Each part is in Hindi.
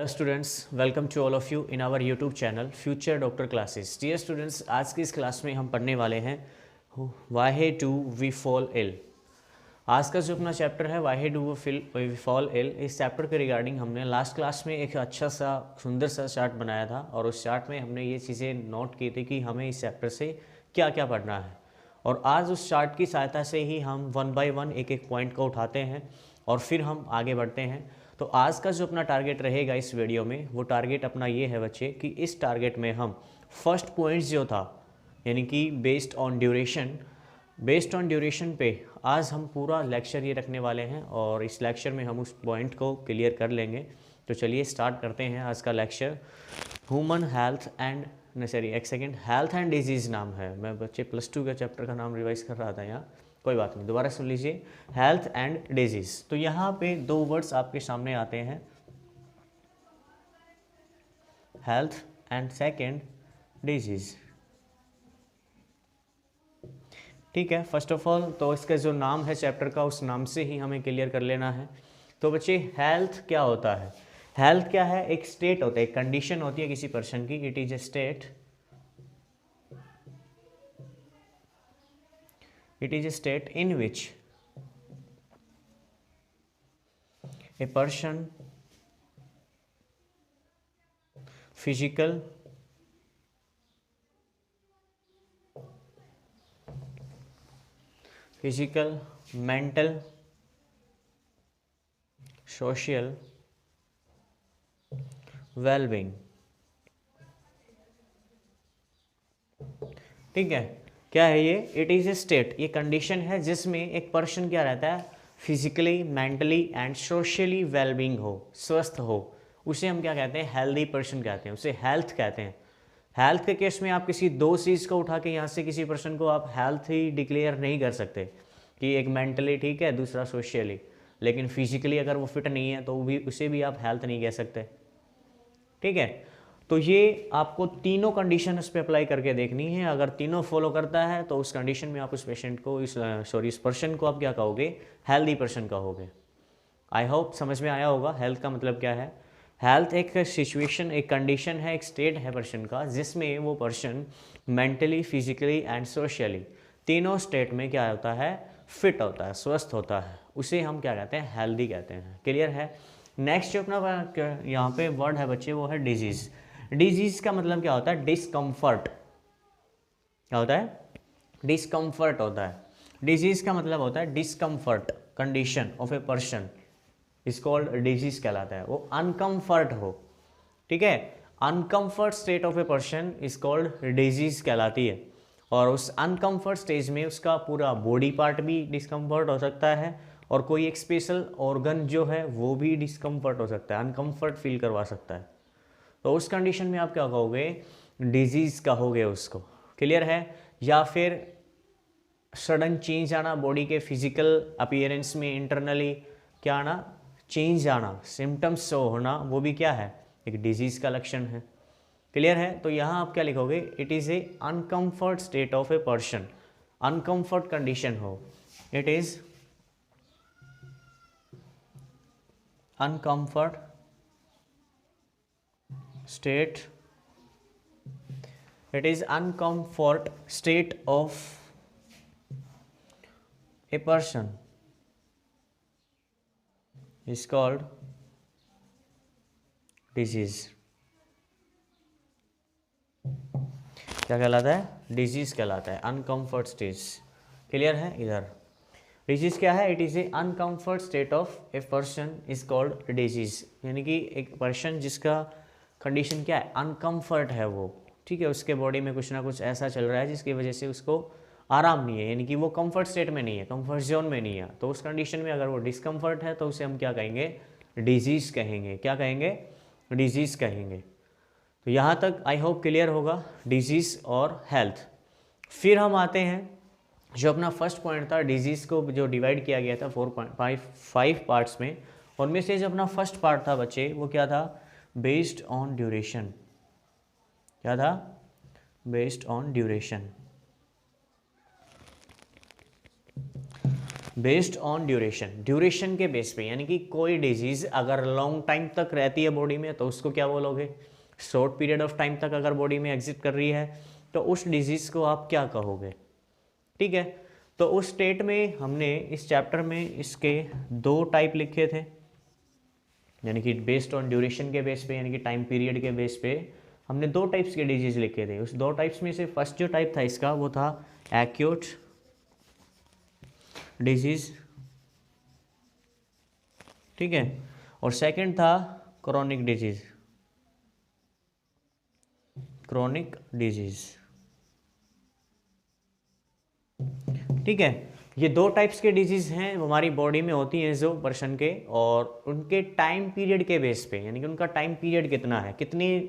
Hello students, welcome to all of you in our YouTube channel future doctor classes. Dear students, आज की इस क्लास में हम पढ़ने वाले हैं why do we fall ill. आज का जो अपना चैप्टर है why do we fall ill, इस चैप्टर के रिगार्डिंग हमने लास्ट क्लास में एक अच्छा सा सुंदर सा चार्ट बनाया था और उस चार्ट में हमने ये चीज़ें नोट की थी कि हमें इस चैप्टर से क्या क्या पढ़ना है। और आज उस चार्ट की सहायता से ही हम वन बाय वन एक एक पॉइंट को उठाते हैं और फिर हम आगे बढ़ते हैं। तो आज का जो अपना टारगेट रहेगा इस वीडियो में, वो टारगेट अपना ये है बच्चे कि इस टारगेट में हम फर्स्ट पॉइंट्स जो था यानी कि बेस्ड ऑन ड्यूरेशन पे आज हम पूरा लेक्चर ये रखने वाले हैं और इस लेक्चर में हम उस पॉइंट को क्लियर कर लेंगे। तो चलिए स्टार्ट करते हैं आज का लेक्चर। ह्यूमन हेल्थ एंड एक सेकेंड, हेल्थ एंड डिजीज़ नाम है। मैं बच्चे +2 का चैप्टर का नाम रिवाइज कर रहा था यहाँ, कोई बात नहीं, दोबारा सुन लीजिए। हेल्थ एंड डिजीज़, तो यहाँ पे दो वर्ड्स आपके सामने आते हैं, हेल्थ एंड सेकेंड डिजीज़। ठीक है, फर्स्ट ऑफ ऑल तो इसका जो नाम है चैप्टर का, उस नाम से ही हमें क्लियर कर लेना है। तो बच्चे हेल्थ क्या होता है? हेल्थ क्या है? एक स्टेट होता है, एक कंडीशन होती है किसी पर्सन की। It is a state, it is a state in which a person physical, mental, social well-being। ठीक है, क्या है ये? इट इज़ ए स्टेट, ये कंडीशन है जिसमें एक पर्सन क्या रहता है, physically, mentally and socially wellbeing हो, स्वस्थ हो। उसे हम क्या कहते हैं? हेल्दी पर्सन कहते हैं, उसे हेल्थ कहते हैं। हेल्थ के केस में आप किसी दो चीज़ को उठा के यहाँ से किसी पर्सन को आप हेल्थ ही डिक्लेयर नहीं कर सकते कि एक मेंटली ठीक है, दूसरा सोशली, लेकिन फिजिकली अगर वो फिट नहीं है तो भी उसे भी आप हेल्थ नहीं कह सकते। ठीक है, तो ये आपको तीनों कंडीशन उस पर अप्लाई करके देखनी है। अगर तीनों फॉलो करता है तो उस कंडीशन में आप उस पेशेंट को इस पर्सन को आप क्या कहोगे? हेल्दी पर्सन कहोगे। आई होप समझ में आया होगा हेल्थ का मतलब क्या है। हेल्थ एक सिचुएशन, एक कंडीशन है, एक स्टेट है पर्सन का, जिसमें वो person mentally, physically and socially तीनों स्टेट में क्या होता है? फिट होता है, स्वस्थ होता है। उसे हम क्या कहते हैं? हेल्दी कहते हैं। क्लियर है? नेक्स्ट जो अपना यहाँ पे वर्ड है बच्चे, वो है डिजीज़। डिजीज़ का मतलब क्या होता है? डिस्कम्फर्ट। क्या होता है? डिस्कम्फर्ट होता है। डिजीज़ का मतलब होता है discomfort, condition of a person is called disease कहलाता है। वो अनकम्फर्ट हो, ठीक है, uncomfort state of a person is called disease कहलाती है। और उस अनकम्फर्ट स्टेज में उसका पूरा बॉडी पार्ट भी डिस्कम्फर्ट हो सकता है और कोई एक स्पेशल ऑर्गन जो है वो भी डिस्कम्फर्ट हो सकता है, अनकम्फर्ट फील करवा सकता है। तो उस कंडीशन में आप क्या कहोगे? डिजीज कहोगे उसको। क्लियर है? या फिर सडन चेंज आना बॉडी के फिजिकल अपीयरेंस में, इंटरनली क्या आना? चेंज आना, सिम्टम्स शो होना, वो भी क्या है? एक डिजीज का लक्षण है। क्लियर है? तो यहाँ आप क्या लिखोगे? It is a uncomfort state of a person, uncomfort condition हो, it is uncomfort state, it is uncomfort state of a person is called disease। क्या कहलाता है? डिजीज कहलाता है, अनकम्फर्ट स्टेज। क्लियर है? इधर डिजीज क्या है? It is a uncomfort state of a person is called disease, यानी कि एक पर्सन जिसका कंडीशन क्या है? अनकम्फर्ट है वो, ठीक है, उसके बॉडी में कुछ ना कुछ ऐसा चल रहा है जिसकी वजह से उसको आराम नहीं है, यानी कि वो कंफर्ट स्टेट में नहीं है, कंफर्ट जोन में नहीं है। तो उस कंडीशन में अगर वो डिस्कम्फर्ट है तो उसे हम क्या कहेंगे? डिजीज़ कहेंगे। क्या कहेंगे? डिजीज़ कहेंगे। तो यहाँ तक आई होप क्लियर होगा, डिजीज़ और हेल्थ। फिर हम आते हैं जो अपना फर्स्ट पॉइंट था, डिजीज़ को जो डिवाइड किया गया था 4.5 पार्ट्स में, उनमें से जो अपना फर्स्ट पार्ट था बच्चे, वो क्या था? Based on duration. क्या था? Based on duration. Based on duration, duration के बेस पे, यानी कि कोई डिजीज़ अगर लॉन्ग टाइम तक रहती है बॉडी में तो उसको क्या बोलोगे, शॉर्ट पीरियड ऑफ टाइम तक अगर बॉडी में एग्जिस्ट कर रही है तो उस डिजीज़ को आप क्या कहोगे। ठीक है, तो उस स्टेट में हमने इस चैप्टर में इसके 2 टाइप लिखे थे, यानी कि बेस्ड ऑन ड्यूरेशन के बेस पे, यानी कि टाइम पीरियड के बेस पे हमने 2 टाइप्स के डिजीज़ लिखे थे। उस 2 टाइप्स में से फर्स्ट जो टाइप था इसका वो था एक्यूट डिजीज़, ठीक है, और सेकंड था क्रोनिक डिजीज़, क्रोनिक डिजीज़। ठीक है, ये 2 टाइप्स के डिजीज़ हैं हमारी बॉडी में होती हैं जो पर्सन के, और उनके टाइम पीरियड के बेस पे, यानी कि उनका टाइम पीरियड कितना है, कितनी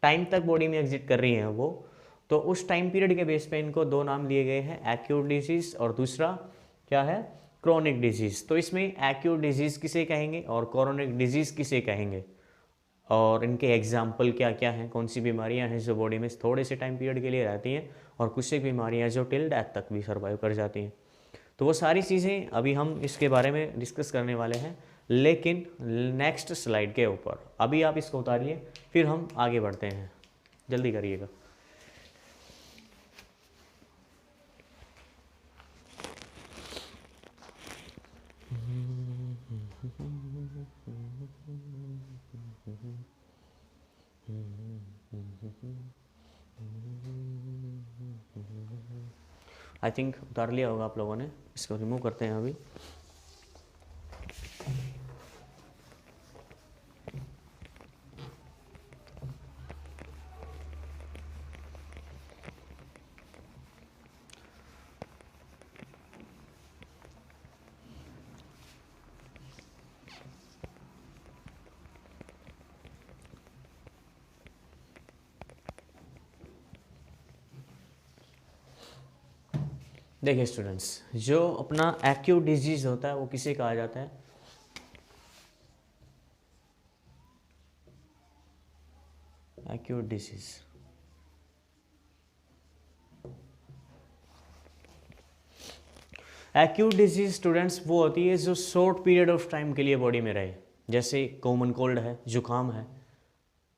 टाइम तक बॉडी में एग्जिस्ट कर रही हैं वो, तो उस टाइम पीरियड के बेस पे इनको 2 नाम दिए गए हैं, एक्यूट डिजीज़ और दूसरा क्या है, क्रोनिक डिजीज़। तो इसमें एक्यूट डिजीज़ किसे कहेंगे और क्रोनिक डिजीज़ किसे कहेंगे, और इनके एग्जाम्पल क्या क्या हैं, कौन सी बीमारियां हैं जो बॉडी में थोड़े से टाइम पीरियड के लिए रहती हैं और कुछ एक बीमारियां जो टिल डेथ तक भी सर्वाइव कर जाती हैं। तो वो सारी चीज़ें अभी हम इसके बारे में डिस्कस करने वाले हैं, लेकिन नेक्स्ट स्लाइड के ऊपर। अभी आप इसको उतारिए, फिर हम आगे बढ़ते हैं, जल्दी करिएगा। आई थिंक उतार लिया होगा आप लोगों ने, इसको रिमूव करते हैं अभी। देखिए स्टूडेंट्स, जो अपना एक्यूट डिजीज होता है वो किसे कहा जाता है, acute disease. Acute disease students वो होती है जो शॉर्ट पीरियड ऑफ टाइम के लिए बॉडी में रहे, जैसे कॉमन कोल्ड है, जुकाम है,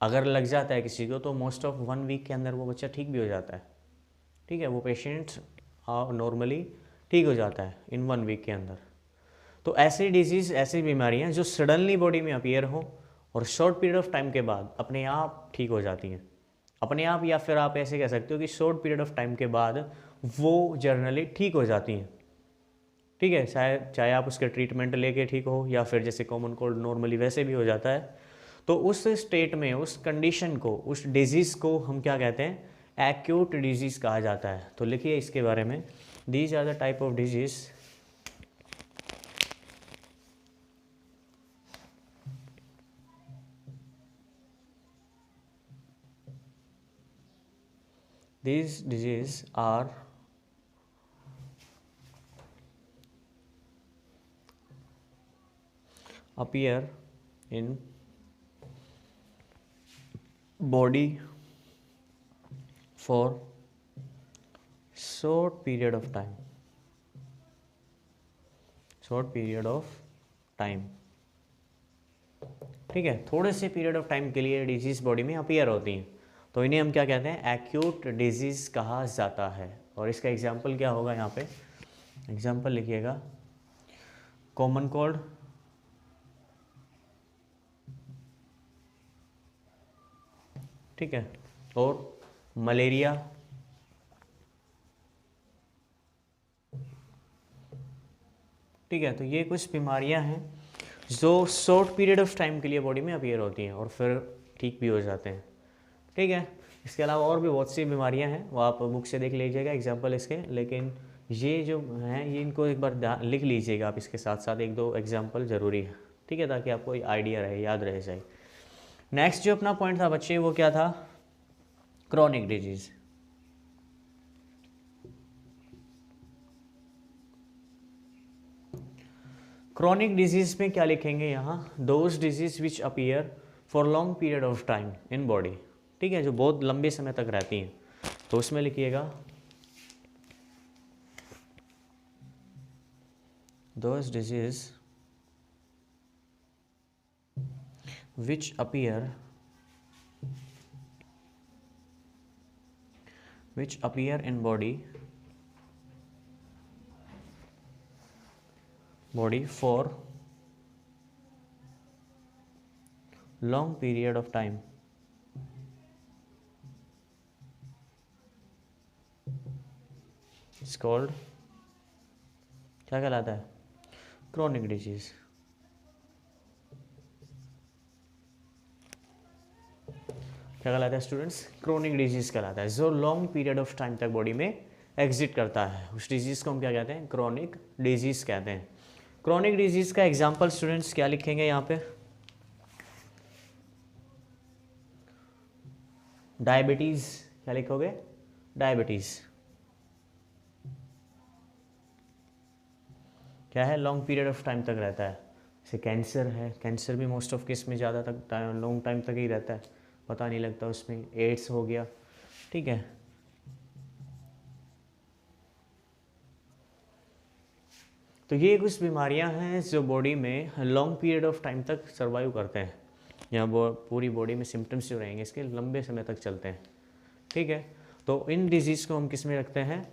अगर लग जाता है किसी को तो मोस्ट ऑफ 1 वीक के अंदर वो बच्चा ठीक भी हो जाता है। ठीक है, वो पेशेंट नॉर्मली ठीक हो जाता है इन 1 वीक के अंदर। तो ऐसी डिजीज़, ऐसी बीमारियां जो सडनली बॉडी में अपीयर हो और शॉर्ट पीरियड ऑफ टाइम के बाद अपने आप ठीक हो जाती हैं, अपने आप, या फिर आप ऐसे कह सकते हो कि शॉर्ट पीरियड ऑफ टाइम के बाद वो जर्नली ठीक हो जाती हैं। ठीक है, चाहे आप उसके ट्रीटमेंट लेके ठीक हो या फिर जैसे कॉमन कोल्ड नॉर्मली वैसे भी हो जाता है। तो उस स्टेट में, उस कंडीशन को, उस डिजीज़ को हम क्या कहते हैं, एक्यूट डिजीज़ कहा जाता है। तो लिखिए इसके बारे में, these are the type of diseases these diseases are appear in body for short period of time, short period of time। ठीक है, थोड़े से पीरियड ऑफ टाइम के लिए डिजीज़ बॉडी में अपीयर होती हैं, तो इन्हें हम क्या कहते हैं, एक्यूट डिजीज़ कहा जाता है। और इसका एग्जाम्पल क्या होगा, यहाँ पे एग्जाम्पल लिखिएगा, कॉमन कोल्ड, ठीक है, और मलेरिया, ठीक है। तो ये कुछ बीमारियां हैं जो शॉर्ट पीरियड ऑफ टाइम के लिए बॉडी में अपीयर होती हैं और फिर ठीक भी हो जाते हैं। ठीक है, इसके अलावा और भी बहुत सी बीमारियां हैं, वो आप बुक से देख लीजिएगा एग्जाम्पल इसके, लेकिन ये जो हैं ये इनको एक बार लिख लीजिएगा आप, इसके साथ साथ 1-2 एग्जाम्पल ज़रूरी है। ठीक है, ताकि आपको आइडिया रहे, याद रह जाए। नेक्स्ट जो अपना पॉइंट था बच्चे, वो क्या था, क्रोनिक डिजीज़। क्रोनिक डिजीज़ में क्या लिखेंगे यहाँ, those disease which appear for long period of time in body. ठीक है, जो बहुत लंबे समय तक रहती हैं, तो उसमें लिखिएगा those disease which appear in body for long period of time is called, क्या कहलाता है? Chronic disease. क्या कहलाता है स्टूडेंट्स? क्रोनिक डिजीज कहलाता है, जो लॉन्ग पीरियड ऑफ टाइम तक बॉडी में एग्जिट करता है, उस डिजीज को हम क्या कहते हैं? क्रोनिक डिजीज कहते हैं। क्रोनिक डिजीज का एग्जांपल स्टूडेंट्स क्या लिखेंगे यहाँ पे? डायबिटीज, क्या लिखोगे? डायबिटीज क्या है? लॉन्ग पीरियड ऑफ टाइम तक रहता है। जैसे कैंसर है, कैंसर भी मोस्ट ऑफ केस में ज़्यादा तक लॉन्ग टाइम तक ही रहता है, पता नहीं लगता उसमें। एड्स हो गया, ठीक है। तो ये कुछ बीमारियां हैं जो बॉडी में लॉन्ग पीरियड ऑफ टाइम तक सर्वाइव करते हैं, या वो पूरी बॉडी में सिम्टम्स जो रहेंगे इसके लंबे समय तक चलते हैं, ठीक है। तो इन डिजीज़ को हम किस में रखते हैं?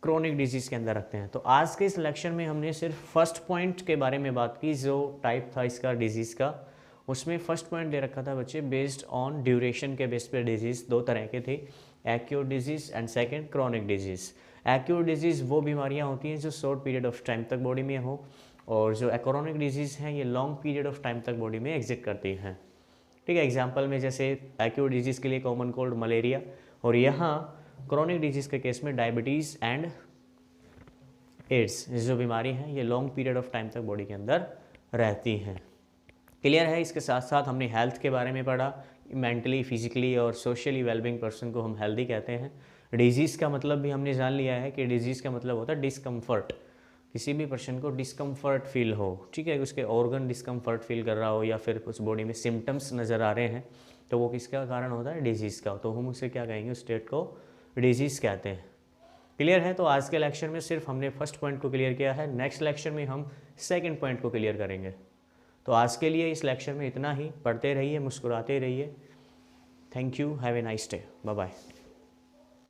क्रोनिक डिजीज़ के अंदर रखते हैं। तो आज के इस लेक्चर में हमने सिर्फ फर्स्ट पॉइंट के बारे में बात की, जो टाइप था इसका डिजीज़ का। उसमें फर्स्ट पॉइंट दे रखा था बच्चे, बेस्ड ऑन ड्यूरेशन के बेस पे डिजीज़ दो तरह के थे, acute disease and second chronic disease. Acute disease वो बीमारियां होती हैं जो शॉर्ट पीरियड ऑफ टाइम तक बॉडी में हो, और जो क्रोनिक डिजीज़ हैं ये लॉन्ग पीरियड ऑफ टाइम तक बॉडी में एग्जिट करती हैं, ठीक है। एग्जाम्पल में जैसे एक्यूट डिजीज़ के लिए कॉमन कोल्ड, मलेरिया, और यहाँ क्रोनिक डिजीज़ के केस में डायबिटीज़ एंड एड्स जो बीमारी हैं ये लॉन्ग पीरियड ऑफ टाइम तक बॉडी के अंदर रहती हैं। क्लियर है? इसके साथ साथ हमने हेल्थ के बारे में पढ़ा, मेंटली, फिजिकली और सोशली वेलबींग पर्सन को हम हेल्दी कहते हैं। डिजीज़ का मतलब भी हमने जान लिया है कि डिजीज़ का मतलब होता है डिस्कम्फर्ट, किसी भी पर्सन को डिस्कम्फर्ट फील हो, ठीक है, उसके ऑर्गन डिस्कम्फर्ट फील कर रहा हो, या फिर उस बॉडी में सिम्टम्स नज़र आ रहे हैं, तो वो किसका कारण होता है? डिजीज़ का। तो हम उसे क्या कहेंगे? उस स्टेट को डिजीज़ कहते हैं। क्लियर है? तो आज के लेक्चर में सिर्फ हमने फर्स्ट पॉइंट को क्लियर किया है, नेक्स्ट लेक्चर में हम सेकेंड पॉइंट को क्लियर करेंगे। तो आज के लिए इस लेक्चर में इतना ही। पढ़ते रहिए, मुस्कुराते रहिए। Thank you, have a nice day, bye bye.